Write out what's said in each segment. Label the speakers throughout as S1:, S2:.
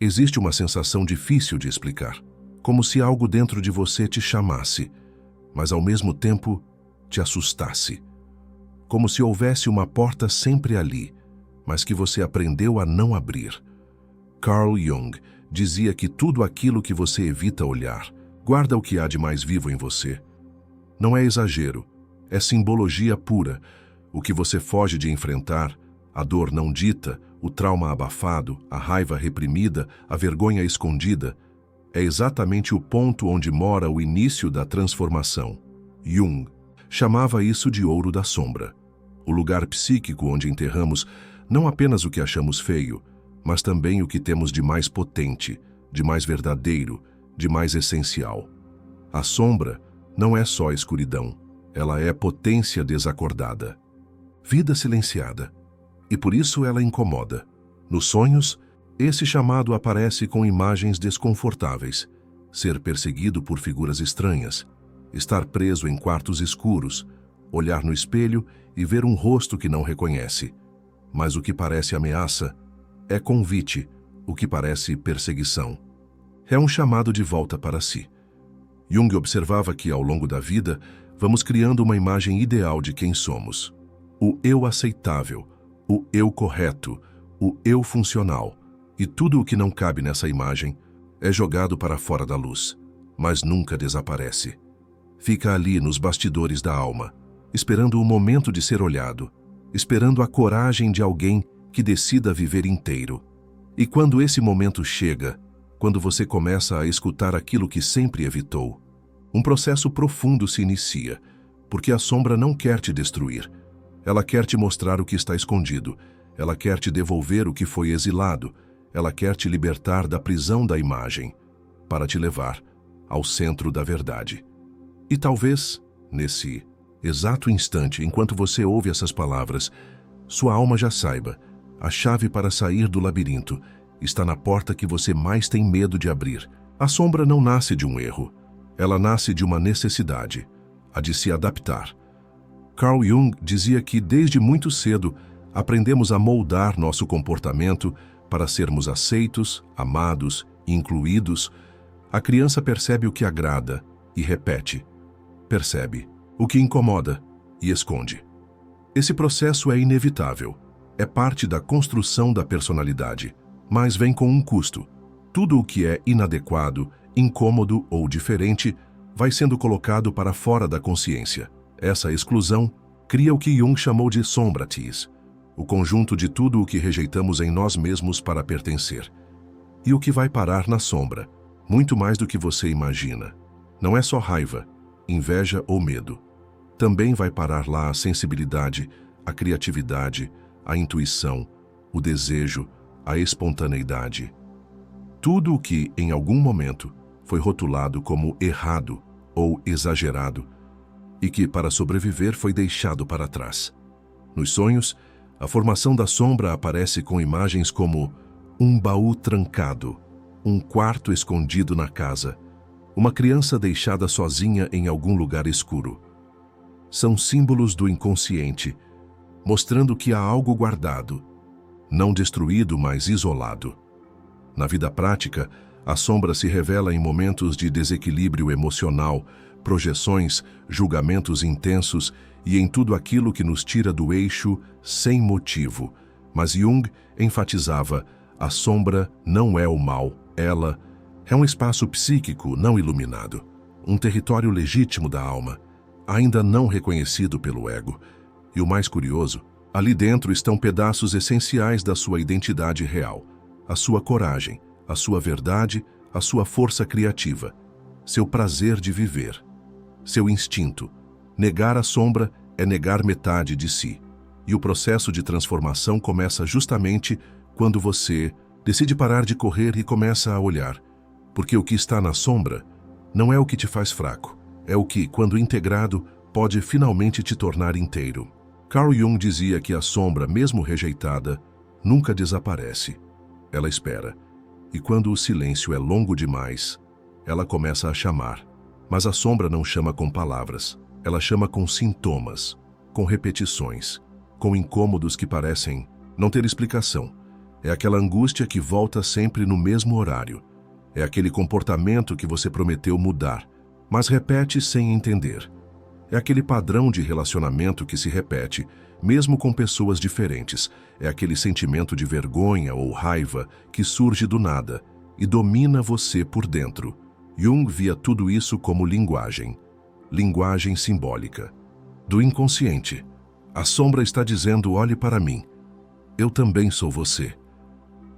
S1: Existe uma sensação difícil de explicar, como se algo dentro de você te chamasse, mas ao mesmo tempo te assustasse. Como se houvesse uma porta sempre ali, mas que você aprendeu a não abrir. Carl Jung dizia que tudo aquilo que você evita olhar, guarda o que há de mais vivo em você. Não é exagero, é simbologia pura. O que você foge de enfrentar, a dor não dita, o trauma abafado, a raiva reprimida, a vergonha escondida, é exatamente o ponto onde mora o início da transformação. Jung chamava isso de ouro da sombra, o lugar psíquico onde enterramos não apenas o que achamos feio, mas também o que temos de mais potente, de mais verdadeiro, de mais essencial. A sombra não é só escuridão, ela é potência desacordada, vida silenciada, e por isso ela incomoda. Nos sonhos, esse chamado aparece com imagens desconfortáveis, ser perseguido por figuras estranhas, estar preso em quartos escuros, olhar no espelho e ver um rosto que não reconhece. Mas o que parece ameaça é convite, o que parece perseguição. É um chamado de volta para si. Jung observava que, ao longo da vida, vamos criando uma imagem ideal de quem somos. O eu aceitável, o eu correto, o eu funcional. E tudo o que não cabe nessa imagem é jogado para fora da luz, mas nunca desaparece. Fica ali nos bastidores da alma, esperando o momento de ser olhado, esperando a coragem de alguém que decida viver inteiro. E quando esse momento chega, quando você começa a escutar aquilo que sempre evitou, um processo profundo se inicia, porque a sombra não quer te destruir. Ela quer te mostrar o que está escondido, ela quer te devolver o que foi exilado, ela quer te libertar da prisão da imagem, para te levar ao centro da verdade. E talvez, nesse exato instante, enquanto você ouve essas palavras, sua alma já saiba, a chave para sair do labirinto está na porta que você mais tem medo de abrir. A sombra não nasce de um erro, ela nasce de uma necessidade, a de se adaptar. Carl Jung dizia que, desde muito cedo, aprendemos a moldar nosso comportamento para sermos aceitos, amados, incluídos. A criança percebe o que agrada e repete. Percebe o que incomoda e esconde. Esse processo é inevitável, é parte da construção da personalidade, mas vem com um custo. Tudo o que é inadequado, incômodo ou diferente vai sendo colocado para fora da consciência. Essa exclusão cria o que Jung chamou de sombratis, o conjunto de tudo o que rejeitamos em nós mesmos para pertencer. E o que vai parar na sombra, muito mais do que você imagina. Não é só raiva, inveja ou medo. Também vai parar lá a sensibilidade, a criatividade, a intuição, o desejo, a espontaneidade. Tudo o que, em algum momento, foi rotulado como errado ou exagerado e que, para sobreviver, foi deixado para trás. Nos sonhos, a formação da sombra aparece com imagens como um baú trancado, um quarto escondido na casa, uma criança deixada sozinha em algum lugar escuro. São símbolos do inconsciente, mostrando que há algo guardado, não destruído, mas isolado. Na vida prática, a sombra se revela em momentos de desequilíbrio emocional, projeções, julgamentos intensos e em tudo aquilo que nos tira do eixo sem motivo. Mas Jung enfatizava: a sombra não é o mal, ela é um espaço psíquico não iluminado, um território legítimo da alma, ainda não reconhecido pelo ego. E o mais curioso, ali dentro estão pedaços essenciais da sua identidade real, a sua coragem, a sua verdade, a sua força criativa, seu prazer de viver, seu instinto. Negar a sombra é negar metade de si. E o processo de transformação começa justamente quando você decide parar de correr e começa a olhar. Porque o que está na sombra não é o que te faz fraco, é o que, quando integrado, pode finalmente te tornar inteiro. Carl Jung dizia que a sombra, mesmo rejeitada, nunca desaparece. Ela espera. E quando o silêncio é longo demais, ela começa a chamar. Mas a sombra não chama com palavras. Ela chama com sintomas, com repetições, com incômodos que parecem não ter explicação. É aquela angústia que volta sempre no mesmo horário. É aquele comportamento que você prometeu mudar, mas repete sem entender. É aquele padrão de relacionamento que se repete, mesmo com pessoas diferentes. É aquele sentimento de vergonha ou raiva que surge do nada e domina você por dentro. Jung via tudo isso como linguagem. Linguagem simbólica. Do inconsciente. A sombra está dizendo: olhe para mim. Eu também sou você.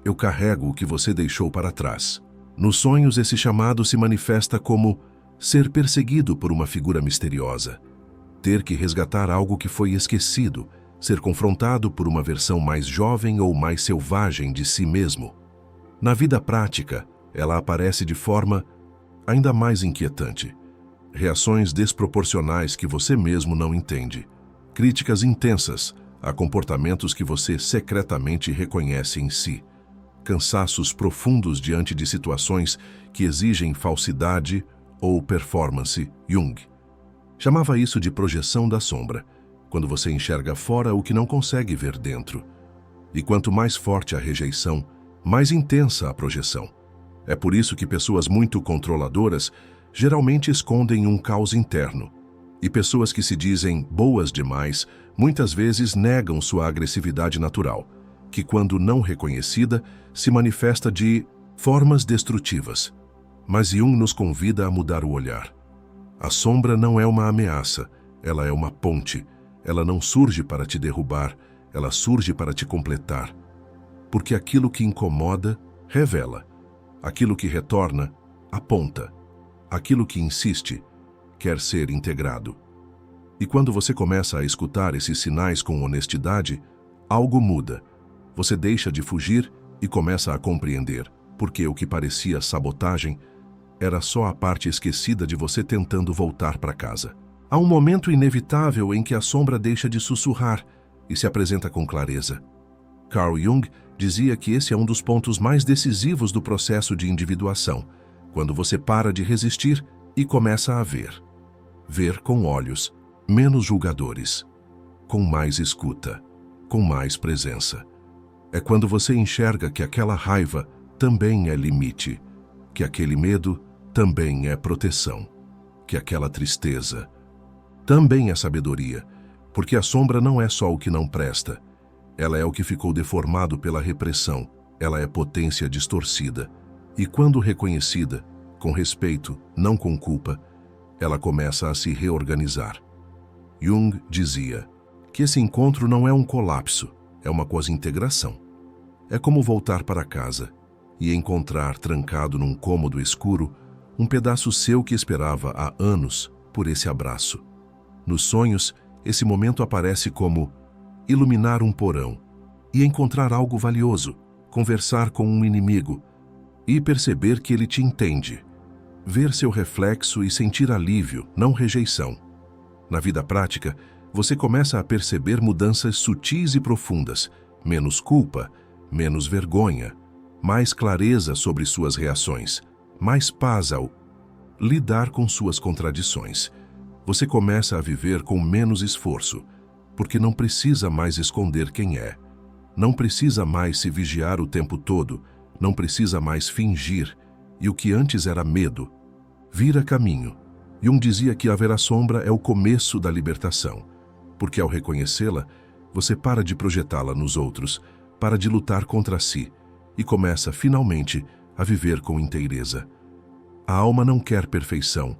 S1: Eu carrego o que você deixou para trás. Nos sonhos, esse chamado se manifesta como ser perseguido por uma figura misteriosa, ter que resgatar algo que foi esquecido, ser confrontado por uma versão mais jovem ou mais selvagem de si mesmo. Na vida prática, ela aparece de forma ainda mais inquietante. Reações desproporcionais que você mesmo não entende. Críticas intensas a comportamentos que você secretamente reconhece em si. Cansaços profundos diante de situações que exigem falsidade ou performance. Jung chamava isso de projeção da sombra, quando você enxerga fora o que não consegue ver dentro. E quanto mais forte a rejeição, mais intensa a projeção. É por isso que pessoas muito controladoras geralmente escondem um caos interno. E pessoas que se dizem boas demais muitas vezes negam sua agressividade natural, que, quando não reconhecida, se manifesta de formas destrutivas. Mas Jung nos convida a mudar o olhar. A sombra não é uma ameaça, ela é uma ponte. Ela não surge para te derrubar, ela surge para te completar. Porque aquilo que incomoda, revela. Aquilo que retorna, aponta. Aquilo que insiste, quer ser integrado. E quando você começa a escutar esses sinais com honestidade, algo muda. Você deixa de fugir e começa a compreender, porque o que parecia sabotagem era só a parte esquecida de você tentando voltar para casa. Há um momento inevitável em que a sombra deixa de sussurrar e se apresenta com clareza. Carl Jung dizia que esse é um dos pontos mais decisivos do processo de individuação, quando você para de resistir e começa a ver. Ver com olhos, menos julgadores, com mais escuta, com mais presença. É quando você enxerga que aquela raiva também é limite, que aquele medo também é proteção, que aquela tristeza também é sabedoria, porque a sombra não é só o que não presta, ela é o que ficou deformado pela repressão, ela é potência distorcida, e quando reconhecida, com respeito, não com culpa, ela começa a se reorganizar. Jung dizia que esse encontro não é um colapso, é uma quase-integração. É como voltar para casa e encontrar trancado num cômodo escuro um pedaço seu que esperava há anos por esse abraço. Nos sonhos, esse momento aparece como iluminar um porão e encontrar algo valioso, conversar com um inimigo e perceber que ele te entende, ver seu reflexo e sentir alívio, não rejeição. Na vida prática, você começa a perceber mudanças sutis e profundas, menos culpa, menos vergonha, mais clareza sobre suas reações, mais paz ao lidar com suas contradições. Você começa a viver com menos esforço, porque não precisa mais esconder quem é. Não precisa mais se vigiar o tempo todo, não precisa mais fingir, e o que antes era medo, vira caminho. Jung dizia que haver a sombra é o começo da libertação, porque ao reconhecê-la, você para de projetá-la nos outros, para de lutar contra si e começa, finalmente, a viver com inteireza. A alma não quer perfeição,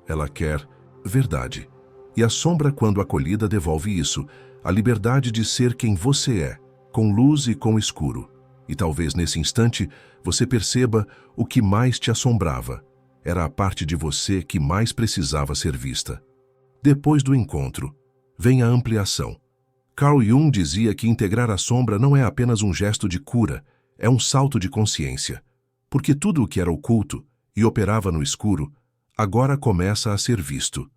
S1: ela quer verdade. E a sombra, quando acolhida, devolve isso, a liberdade de ser quem você é, com luz e com escuro. E talvez nesse instante você perceba o que mais te assombrava. Era a parte de você que mais precisava ser vista. Depois do encontro, vem a ampliação. Carl Jung dizia que integrar a sombra não é apenas um gesto de cura, é um salto de consciência. Porque tudo o que era oculto e operava no escuro, agora começa a ser visto.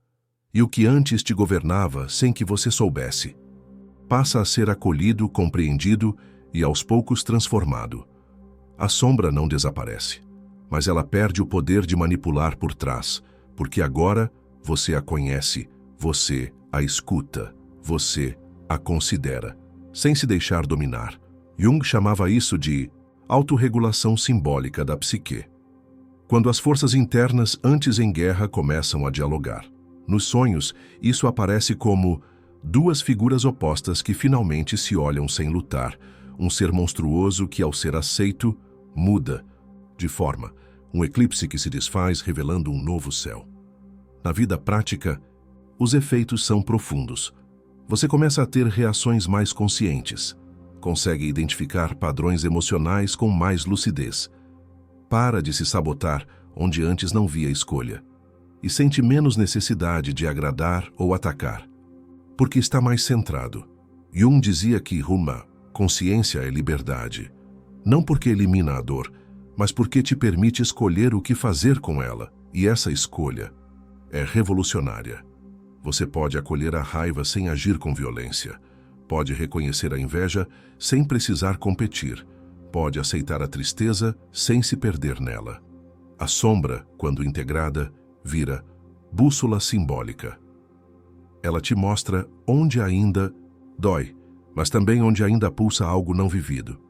S1: E o que antes te governava sem que você soubesse, passa a ser acolhido, compreendido e aos poucos transformado. A sombra não desaparece, mas ela perde o poder de manipular por trás, porque agora você a conhece, você a escuta, você a considera, sem se deixar dominar. Jung chamava isso de autorregulação simbólica da psique. Quando as forças internas antes em guerra começam a dialogar. Nos sonhos, isso aparece como duas figuras opostas que finalmente se olham sem lutar, um ser monstruoso que, ao ser aceito, muda de forma, um eclipse que se desfaz revelando um novo céu. Na vida prática, os efeitos são profundos. Você começa a ter reações mais conscientes, consegue identificar padrões emocionais com mais lucidez, para de se sabotar onde antes não via escolha, e sente menos necessidade de agradar ou atacar, porque está mais centrado. Jung dizia que Ruma, consciência é liberdade, não porque elimina a dor, mas porque te permite escolher o que fazer com ela, e essa escolha é revolucionária. Você pode acolher a raiva sem agir com violência, pode reconhecer a inveja sem precisar competir, pode aceitar a tristeza sem se perder nela. A sombra, quando integrada, vira bússola simbólica. Ela te mostra onde ainda dói, mas também onde ainda pulsa algo não vivido.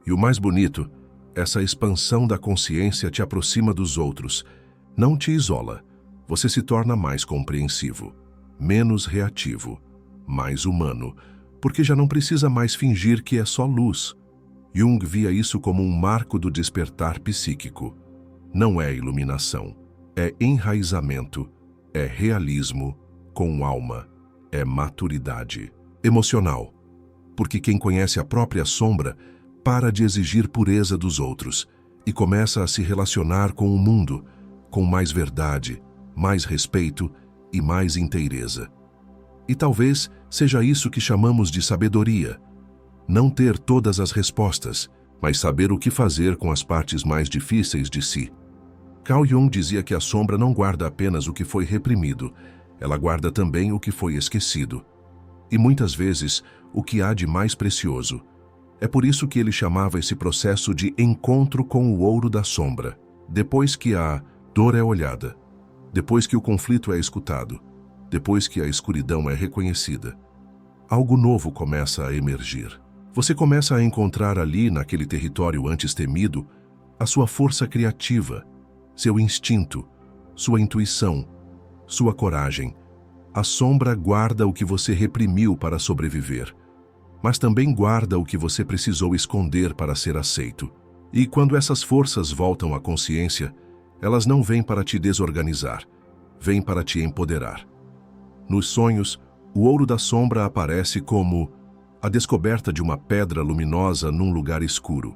S1: E o mais bonito, essa expansão da consciência te aproxima dos outros, não te isola. Você se torna mais compreensivo, menos reativo, mais humano, porque já não precisa mais fingir que é só luz. Jung via isso como um marco do despertar psíquico. Não é iluminação, é enraizamento, é realismo com alma, é maturidade emocional. Porque quem conhece a própria sombra para de exigir pureza dos outros e começa a se relacionar com o mundo, com mais verdade, mais respeito e mais inteireza. E talvez seja isso que chamamos de sabedoria. Não ter todas as respostas, mas saber o que fazer com as partes mais difíceis de si. Carl Jung dizia que a sombra não guarda apenas o que foi reprimido, ela guarda também o que foi esquecido. E muitas vezes, o que há de mais precioso. É por isso que ele chamava esse processo de encontro com o ouro da sombra. Depois que a dor é olhada, depois que o conflito é escutado, depois que a escuridão é reconhecida, algo novo começa a emergir. Você começa a encontrar ali, naquele território antes temido, a sua força criativa, seu instinto, sua intuição, sua coragem. A sombra guarda o que você reprimiu para sobreviver, mas também guarda o que você precisou esconder para ser aceito. E quando essas forças voltam à consciência, elas não vêm para te desorganizar, vêm para te empoderar. Nos sonhos, o ouro da sombra aparece como a descoberta de uma pedra luminosa num lugar escuro,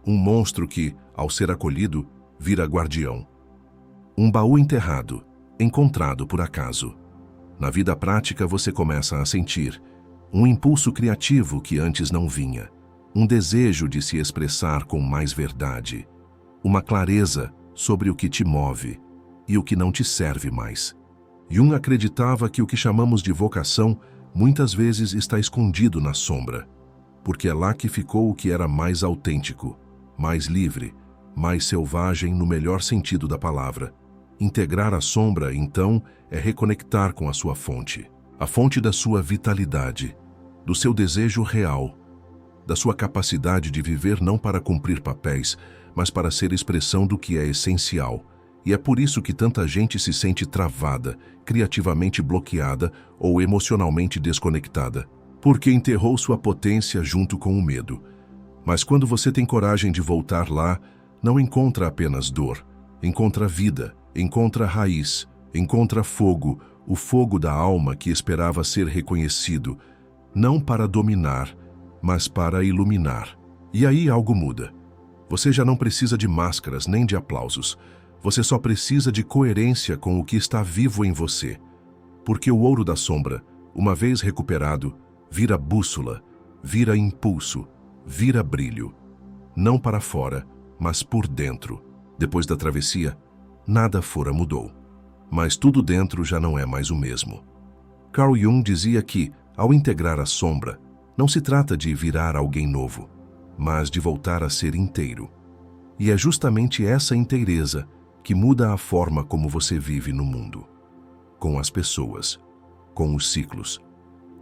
S1: um monstro que, ao ser acolhido, vira guardião. Um baú enterrado, encontrado por acaso. Na vida prática você começa a sentir um impulso criativo que antes não vinha, um desejo de se expressar com mais verdade, uma clareza sobre o que te move e o que não te serve mais. Jung acreditava que o que chamamos de vocação muitas vezes está escondido na sombra, porque é lá que ficou o que era mais autêntico, mais livre, mais selvagem no melhor sentido da palavra. Integrar a sombra, então, é reconectar com a sua fonte, a fonte da sua vitalidade, do seu desejo real, da sua capacidade de viver não para cumprir papéis, mas para ser expressão do que é essencial. E é por isso que tanta gente se sente travada, criativamente bloqueada ou emocionalmente desconectada, porque enterrou sua potência junto com o medo. Mas quando você tem coragem de voltar lá, não encontra apenas dor, encontra vida, encontra raiz, encontra fogo, o fogo da alma que esperava ser reconhecido, não para dominar, mas para iluminar. E aí algo muda. Você já não precisa de máscaras nem de aplausos. Você só precisa de coerência com o que está vivo em você. Porque o ouro da sombra, uma vez recuperado, vira bússola, vira impulso, vira brilho. Não para fora, mas por dentro. Depois da travessia, nada fora mudou. Mas tudo dentro já não é mais o mesmo. Carl Jung dizia que, ao integrar a sombra, não se trata de virar alguém novo, mas de voltar a ser inteiro. E é justamente essa inteireza que muda a forma como você vive no mundo. Com as pessoas, com os ciclos,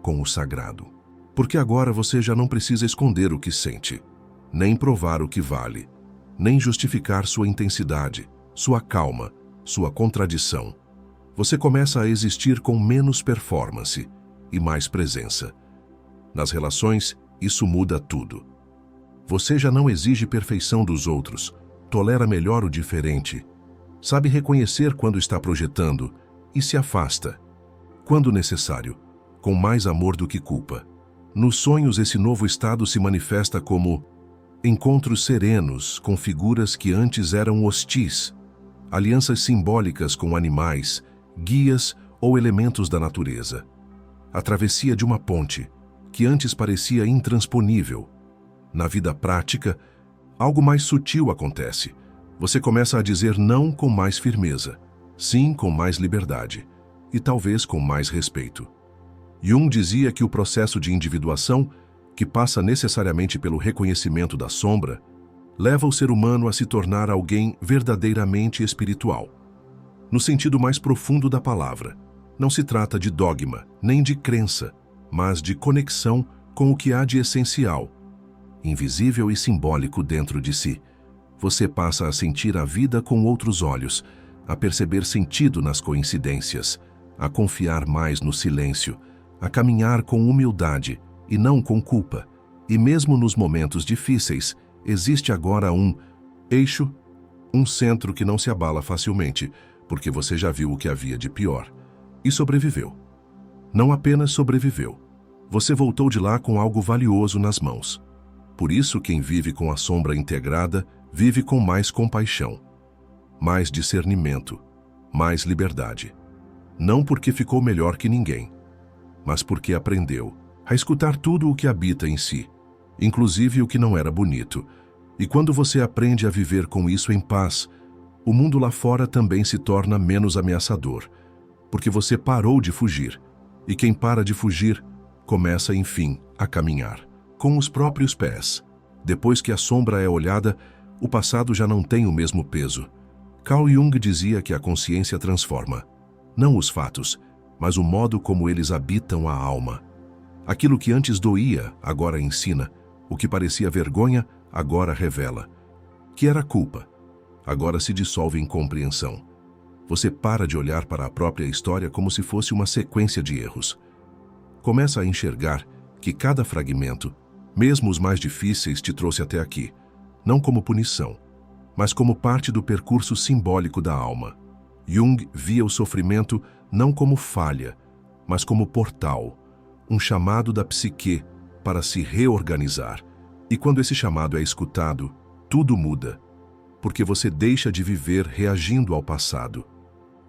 S1: com o sagrado. Porque agora você já não precisa esconder o que sente, nem provar o que vale, nem justificar sua intensidade, sua calma, sua contradição. Você começa a existir com menos performance e mais presença. Nas relações, isso muda tudo. Você já não exige perfeição dos outros, tolera melhor o diferente, sabe reconhecer quando está projetando e se afasta, quando necessário, com mais amor do que culpa. Nos sonhos, esse novo estado se manifesta como encontros serenos com figuras que antes eram hostis, alianças simbólicas com animais, guias ou elementos da natureza. A travessia de uma ponte, que antes parecia intransponível. Na vida prática, algo mais sutil acontece. Você começa a dizer não com mais firmeza, sim com mais liberdade e talvez com mais respeito. Jung dizia que o processo de individuação, que passa necessariamente pelo reconhecimento da sombra, leva o ser humano a se tornar alguém verdadeiramente espiritual. No sentido mais profundo da palavra, não se trata de dogma, nem de crença, mas de conexão com o que há de essencial, invisível e simbólico dentro de si. Você passa a sentir a vida com outros olhos, a perceber sentido nas coincidências, a confiar mais no silêncio, a caminhar com humildade e não com culpa. E mesmo nos momentos difíceis, existe agora um eixo, um centro que não se abala facilmente, porque você já viu o que havia de pior. E sobreviveu. Não apenas sobreviveu. Você voltou de lá com algo valioso nas mãos. Por isso, quem vive com a sombra integrada, vive com mais compaixão, mais discernimento, mais liberdade. Não porque ficou melhor que ninguém, mas porque aprendeu a escutar tudo o que habita em si, inclusive o que não era bonito. E quando você aprende a viver com isso em paz, o mundo lá fora também se torna menos ameaçador, porque você parou de fugir. E quem para de fugir, começa, enfim, a caminhar, com os próprios pés. Depois que a sombra é olhada, o passado já não tem o mesmo peso. Carl Jung dizia que a consciência transforma, não os fatos, mas o modo como eles habitam a alma. Aquilo que antes doía, agora ensina. O que parecia vergonha, agora revela. Que era culpa, agora se dissolve em compreensão. Você para de olhar para a própria história como se fosse uma sequência de erros. Começa a enxergar que cada fragmento, mesmo os mais difíceis, te trouxe até aqui, não como punição, mas como parte do percurso simbólico da alma. Jung via o sofrimento não como falha, mas como portal, um chamado da psique para se reorganizar. E quando esse chamado é escutado, tudo muda, porque você deixa de viver reagindo ao passado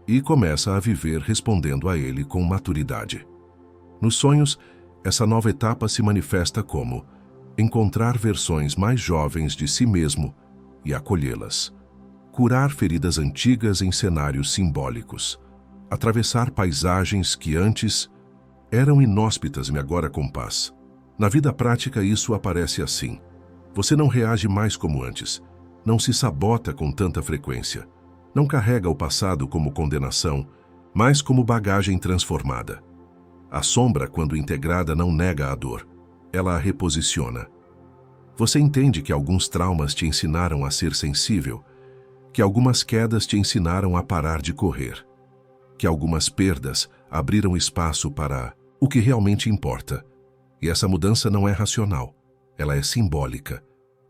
S1: e começa a viver respondendo a ele com maturidade. Nos sonhos, essa nova etapa se manifesta como encontrar versões mais jovens de si mesmo e acolhê-las, curar feridas antigas em cenários simbólicos, atravessar paisagens que antes eram inóspitas e agora com paz. Na vida prática, isso aparece assim. Você não reage mais como antes, não se sabota com tanta frequência, não carrega o passado como condenação, mas como bagagem transformada. A sombra, quando integrada, não nega a dor, ela a reposiciona. Você entende que alguns traumas te ensinaram a ser sensível, que algumas quedas te ensinaram a parar de correr, que algumas perdas abriram espaço para o que realmente importa. E essa mudança não é racional, ela é simbólica.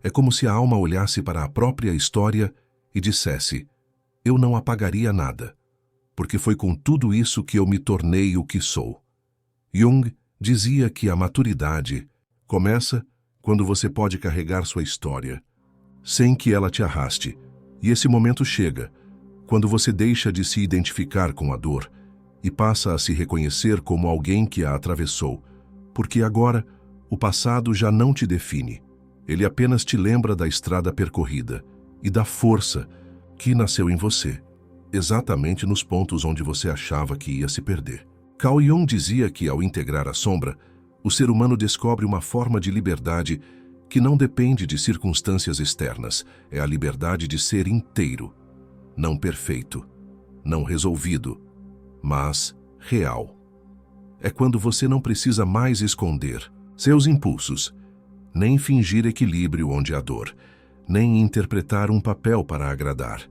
S1: É como se a alma olhasse para a própria história e dissesse: eu não apagaria nada, porque foi com tudo isso que eu me tornei o que sou. Jung dizia que a maturidade começa quando você pode carregar sua história, sem que ela te arraste. E esse momento chega quando você deixa de se identificar com a dor e passa a se reconhecer como alguém que a atravessou, porque agora o passado já não te define. Ele apenas te lembra da estrada percorrida e da força que nasceu em você, exatamente nos pontos onde você achava que ia se perder. Carl Jung dizia que, ao integrar a sombra, o ser humano descobre uma forma de liberdade que não depende de circunstâncias externas. É a liberdade de ser inteiro, não perfeito, não resolvido, mas real. É quando você não precisa mais esconder seus impulsos, nem fingir equilíbrio onde há dor, nem interpretar um papel para agradar.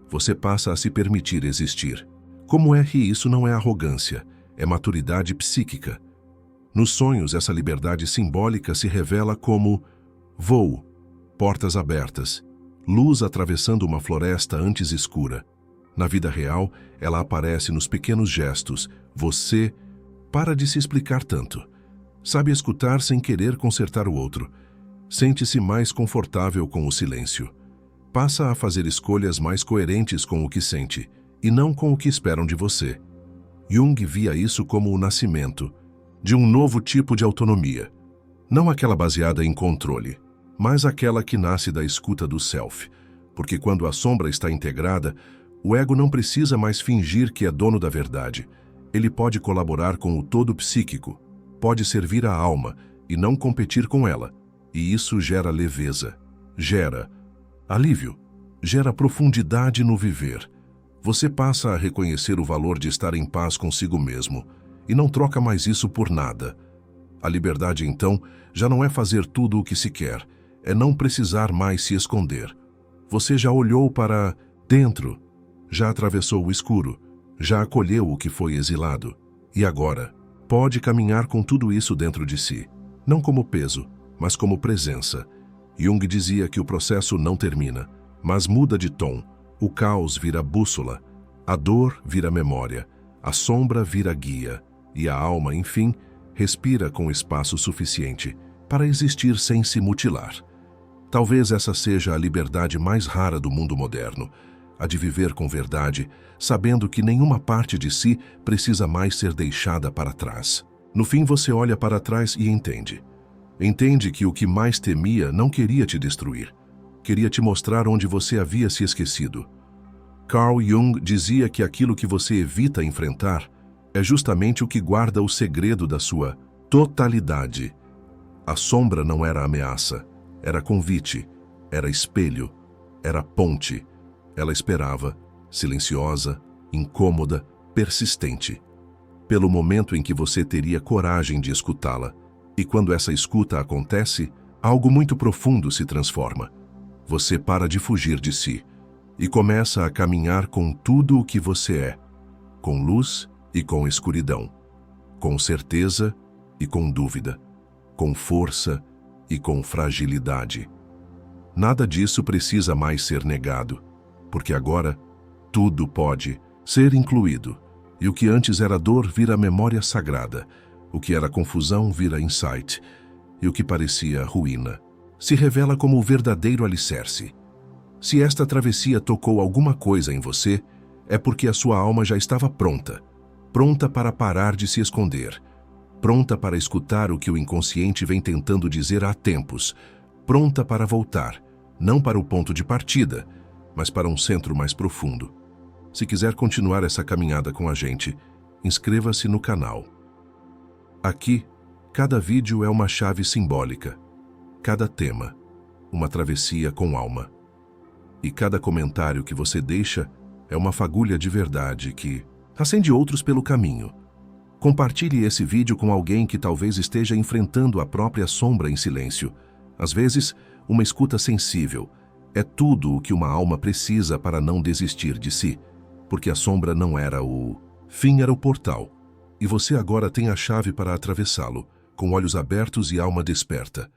S1: Você passa a se permitir existir. Como é que isso não é arrogância, é maturidade psíquica? Nos sonhos, essa liberdade simbólica se revela como voo, portas abertas, luz atravessando uma floresta antes escura. Na vida real, ela aparece nos pequenos gestos. Você para de se explicar tanto. Sabe escutar sem querer consertar o outro. Sente-se mais confortável com o silêncio. Passa a fazer escolhas mais coerentes com o que sente, e não com o que esperam de você. Jung via isso como o nascimento de um novo tipo de autonomia. Não aquela baseada em controle, mas aquela que nasce da escuta do self. Porque quando a sombra está integrada, o ego não precisa mais fingir que é dono da verdade. Ele pode colaborar com o todo psíquico, pode servir a alma e não competir com ela. E isso gera leveza, gera alívio, gera profundidade no viver. Você passa a reconhecer o valor de estar em paz consigo mesmo e não troca mais isso por nada. A liberdade, então, já não é fazer tudo o que se quer, é não precisar mais se esconder. Você já olhou para dentro, já atravessou o escuro, já acolheu o que foi exilado. E agora, pode caminhar com tudo isso dentro de si, não como peso, mas como presença. Jung dizia que o processo não termina, mas muda de tom. O caos vira bússola, a dor vira memória, a sombra vira guia, e a alma, enfim, respira com espaço suficiente para existir sem se mutilar. Talvez essa seja a liberdade mais rara do mundo moderno, a de viver com verdade, sabendo que nenhuma parte de si precisa mais ser deixada para trás. No fim, você olha para trás e entende. Entende que o que mais temia não queria te destruir. Queria te mostrar onde você havia se esquecido. Carl Jung dizia que aquilo que você evita enfrentar é justamente o que guarda o segredo da sua totalidade. A sombra não era ameaça, era convite, era espelho, era ponte. Ela esperava, silenciosa, incômoda, persistente, pelo momento em que você teria coragem de escutá-la. E quando essa escuta acontece, algo muito profundo se transforma. Você para de fugir de si e começa a caminhar com tudo o que você é, com luz e com escuridão, com certeza e com dúvida, com força e com fragilidade. Nada disso precisa mais ser negado, porque agora tudo pode ser incluído, e o que antes era dor vira memória sagrada, o que era confusão vira insight, e o que parecia ruína se revela como o verdadeiro alicerce. Se esta travessia tocou alguma coisa em você, é porque a sua alma já estava pronta, pronta para parar de se esconder, pronta para escutar o que o inconsciente vem tentando dizer há tempos, pronta para voltar, não para o ponto de partida, mas para um centro mais profundo. Se quiser continuar essa caminhada com a gente, inscreva-se no canal. Aqui, cada vídeo é uma chave simbólica, cada tema, uma travessia com alma. E cada comentário que você deixa é uma fagulha de verdade que acende outros pelo caminho. Compartilhe esse vídeo com alguém que talvez esteja enfrentando a própria sombra em silêncio. Às vezes, uma escuta sensível é tudo o que uma alma precisa para não desistir de si, porque a sombra não era o fim, era o portal. E você agora tem a chave para atravessá-lo, com olhos abertos e alma desperta.